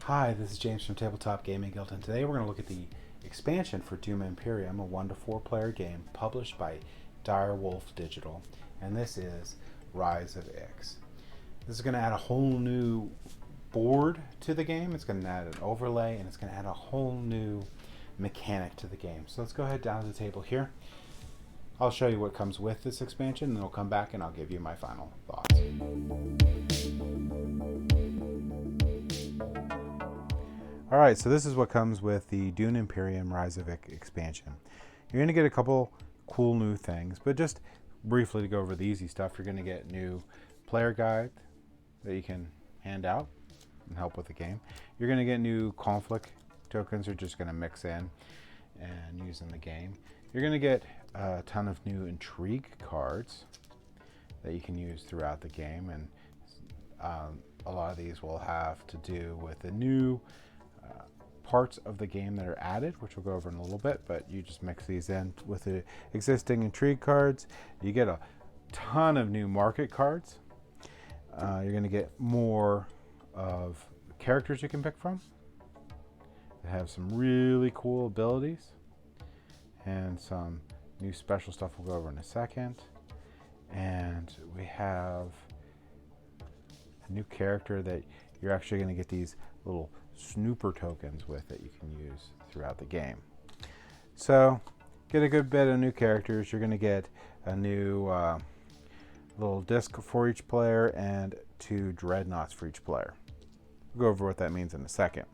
Hi, this is James from Tabletop Gaming Guild, and today we're going to look at the expansion for Dune Imperium, a 1 to 4 player game published by Direwolf Digital, and this is Rise of Ix. This is going to add a whole new board to the game, it's going to add an overlay, and it's going to add a whole new mechanic to the game. So let's go ahead down to the table here. I'll show you what comes with this expansion, and then I'll come back and I'll give you my final thoughts. Alright, so this is what comes with the Dune Imperium Rise of Ix expansion. You're going to get a couple cool new things, but just briefly to go over the easy stuff, you're going to get new player guide that you can hand out and help with the game. You're going to get new conflict tokens you're just going to mix in and use in the game. You're going to get a ton of new intrigue cards that you can use throughout the game, and a lot of these will have to do with the new parts of the game that are added, which we'll go over in a little bit, but you just mix these in with the existing intrigue cards. You get a ton of new market cards. You're going to get more of characters you can pick from. They have some really cool abilities and some new special stuff we'll go over in a second. And we have a new character that you're actually going to get these little snooper tokens with that you can use throughout the game. So get a good bit of new characters. You're going to get a new little disc for each player and 2 dreadnoughts for each player. We'll go over what that means in a second.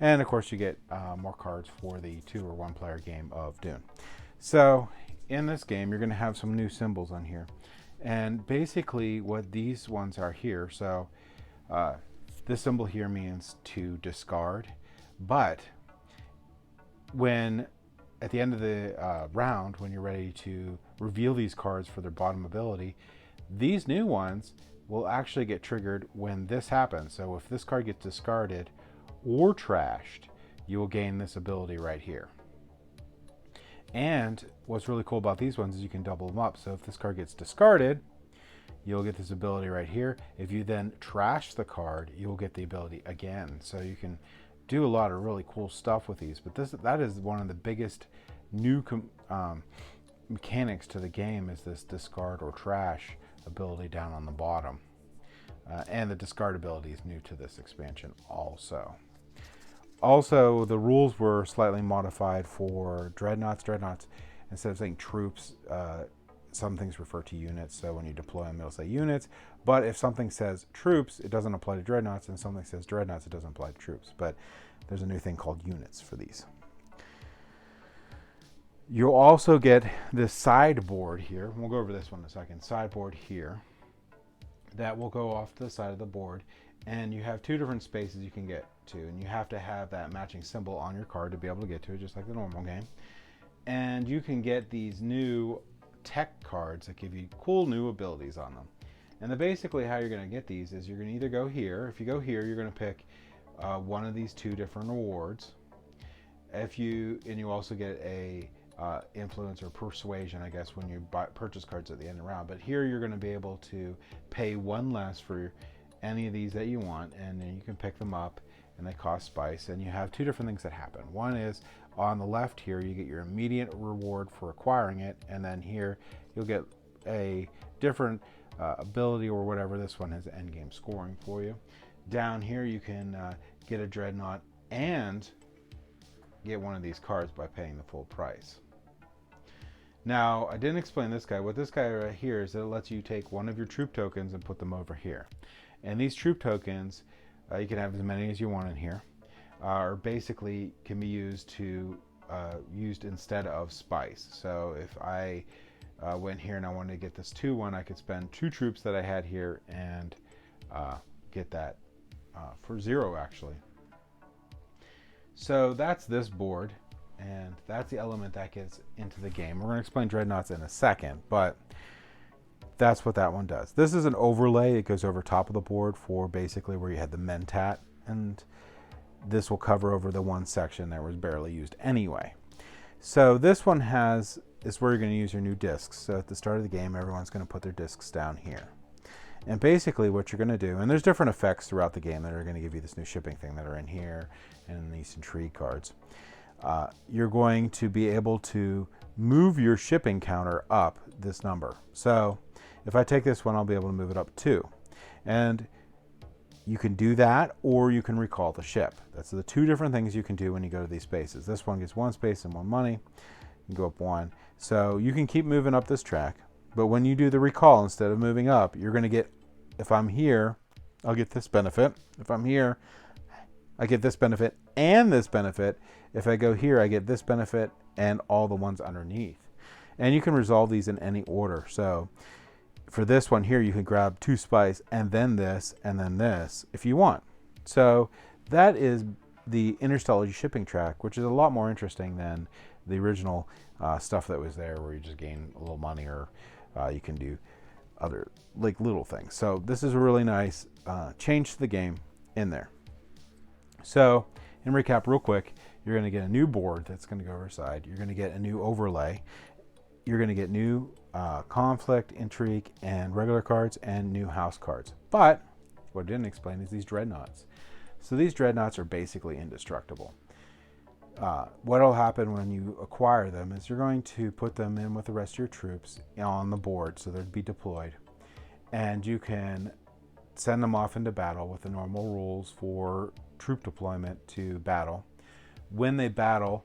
And of course you get more cards for the 2 or 1 player game of Dune. So in this game you're going to have some new symbols on here, and basically what these ones are here, so this symbol here means to discard, but when at the end of the round, when you're ready to reveal these cards for their bottom ability, these new ones will actually get triggered when this happens. So if this card gets discarded or trashed, you will gain this ability right here. And what's really cool about these ones is you can double them up. So if this card gets discarded, you'll get this ability right here. If you then trash the card, you'll get the ability again. So you can do a lot of really cool stuff with these. But that is one of the biggest new mechanics to the game, is this discard or trash ability down on the bottom. And the discard ability is new to this expansion also. Also, the rules were slightly modified for dreadnoughts. Dreadnoughts, instead of saying troops, some things refer to units, so when you deploy them, it'll say units. But if something says troops, it doesn't apply to dreadnoughts, and something says dreadnoughts, it doesn't apply to troops. But there's a new thing called units for these. You'll also get this sideboard here. We'll go over this one in a second. Sideboard here. That will go off to the side of the board, and you have 2 different spaces you can get to, and you have to have that matching symbol on your card to be able to get to it, just like the normal game. And you can get these new tech cards that give you cool new abilities on them. And basically how you're going to get these is you're going to either go here. If you go here, you're going to pick one of these 2 different awards. And you also get a influence or persuasion, I guess, when you purchase cards at the end of the round. But here you're going to be able to pay 1 less for any of these that you want, and then you can pick them up, and they cost spice. And you have 2 different things that happen. One is on the left here, you get your immediate reward for acquiring it, and then here you'll get a different ability or whatever. This one has endgame scoring for you. Down here you can get a dreadnought and get one of these cards by paying the full price. Now, I didn't explain this guy. What this guy right here is, that it lets you take one of your troop tokens and put them over here. And these troop tokens, you can have as many as you want in here, are basically can be used instead of spice. So if I went here and I wanted to get this 2-1, I could spend 2 troops that I had here and get that for 0 actually. So that's this board, and that's the element that gets into the game. We're going to explain dreadnoughts in a second, but that's what that one does. This is an overlay. It goes over top of the board for basically where you had the mentat, and this will cover over the one section that was barely used anyway. So this one is where you're going to use your new discs. So at the start of the game, everyone's going to put their discs down here. And basically what you're going to do, and there's different effects throughout the game that are going to give you this new shipping thing that are in here and in these intrigue cards. You're going to be able to move your shipping counter up this number. So if I take this one, I'll be able to move it up 2. And you can do that, or you can recall the ship. That's the 2 different things you can do when you go to these spaces. This one gets 1 space and 1 money. You can go up 1. So you can keep moving up this track. But when you do the recall, instead of moving up, you're going to get, if I'm here, I'll get this benefit. If I'm here, I get this benefit and this benefit. If I go here, I get this benefit and all the ones underneath. And you can resolve these in any order. So for this one here, you can grab 2 spice and then this if you want. So that is the interstellar shipping track, which is a lot more interesting than the original stuff that was there, where you just gain a little money, or you can do other like little things. So this is a really nice change to the game in there. So in recap real quick, you're going to get a new board that's going to go over side. You're going to get a new overlay. You're going to get new conflict, intrigue, and regular cards, and new house cards. But what I didn't explain is these dreadnoughts. So these dreadnoughts are basically indestructible. What will happen when you acquire them is you're going to put them in with the rest of your troops on the board, so they'd be deployed. And you can send them off into battle with the normal rules for troop deployment to battle. When they battle,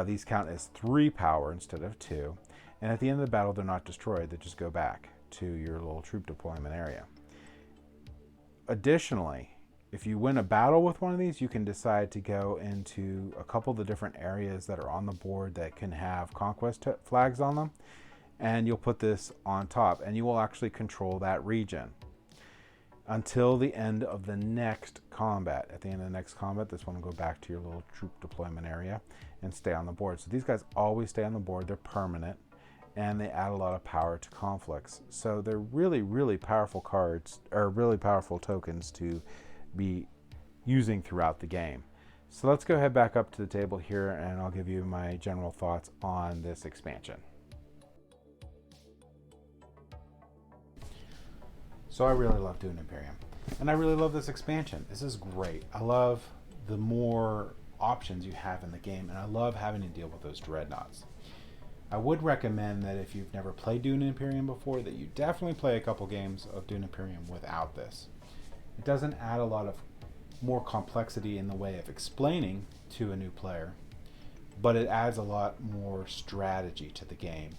these count as 3 power instead of 2. And at the end of the battle, they're not destroyed. They just go back to your little troop deployment area. Additionally, if you win a battle with one of these, you can decide to go into a couple of the different areas that are on the board that can have conquest flags on them. And you'll put this on top, and you will actually control that region until the end of the next combat. At the end of the next combat, this one will go back to your little troop deployment area and stay on the board. So these guys always stay on the board. They're permanent, and they add a lot of power to conflicts. So they're really, really powerful cards, or really powerful tokens to be using throughout the game. So let's go ahead back up to the table here, and I'll give you my general thoughts on this expansion. So I really love Dune Imperium, and I really love this expansion. This is great. I love the more options you have in the game, and I love having to deal with those dreadnoughts. I would recommend that if you've never played Dune Imperium before, that you definitely play a couple games of Dune Imperium without this. It doesn't add a lot of more complexity in the way of explaining to a new player, but it adds a lot more strategy to the game,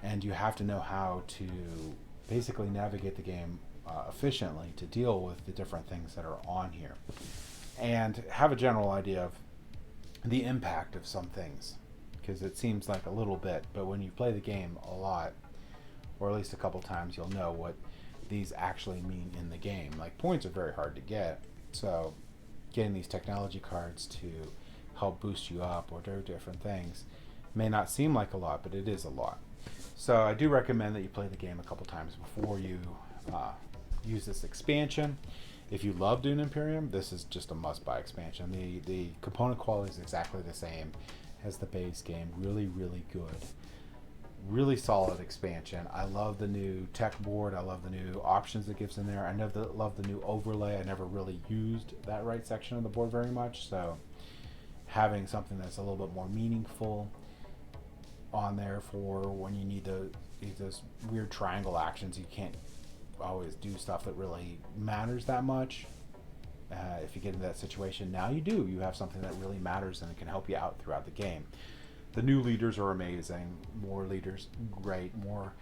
and you have to know how to basically navigate the game efficiently to deal with the different things that are on here, and have a general idea of the impact of some things, because it seems like a little bit, but when you play the game a lot, or at least a couple times, you'll know what these actually mean in the game. Like, points are very hard to get, so getting these technology cards to help boost you up or do different things may not seem like a lot, but it is a lot. So I do recommend that you play the game a couple times before you use this expansion. If you love Dune Imperium, this is just a must-buy expansion. The component quality is exactly the same as the base game. Really, really good. Really solid expansion. I love the new tech board. I love the new options it gives in there. I love the new overlay. I never really used that right section of the board very much, so having something that's a little bit more meaningful on there for when you need those weird triangle actions. You can't always do stuff that really matters that much. If you get into that situation, now you do. You have something that really matters, and it can help you out throughout the game. The new leaders are amazing. More leaders, great. More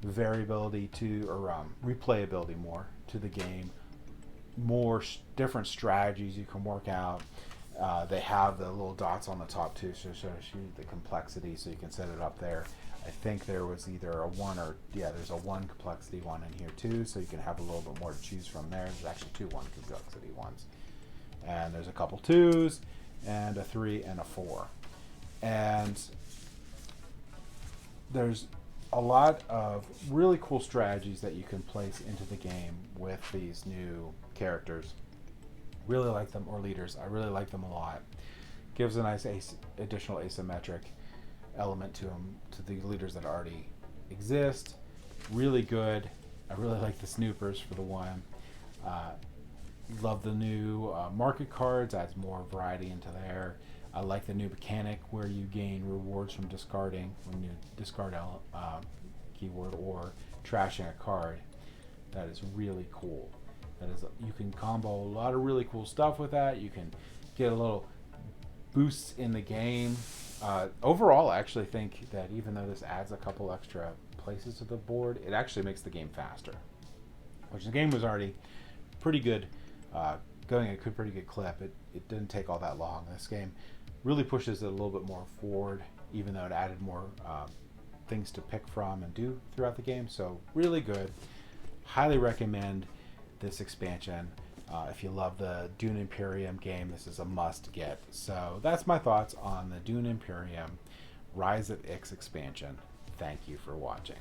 variability to, or replayability more to the game. More different strategies you can work out. They have the little dots on the top too, so it shows you the complexity, so you can set it up there. I think there was either a 1 or, yeah, there's a 1 complexity one in here too, so you can have a little bit more to choose from there. There's actually 2 1 complexity ones. And there's a couple 2s, and a 3 and a 4. And there's a lot of really cool strategies that you can place into the game with these new characters. Really like them, or leaders. I really like them a lot. Gives a nice additional asymmetric element to them, to the leaders that already exist. Really good I really like the snoopers for the one. Love the new market cards, adds more variety into there. I like the new mechanic where you gain rewards from discarding when you discard keyword or trashing a card. That is really cool. That is, you can combo a lot of really cool stuff with that. You can get a little boosts in the game. Overall, I actually think that even though this adds a couple extra places to the board, it actually makes the game faster. Which the game was already pretty good, going at a pretty good clip. It didn't take all that long. This game really pushes it a little bit more forward, even though it added more things to pick from and do throughout the game. So really good. Highly recommend this expansion. If you love the Dune Imperium game, this is a must get. So that's my thoughts on the Dune Imperium Rise of Ix expansion. Thank you for watching.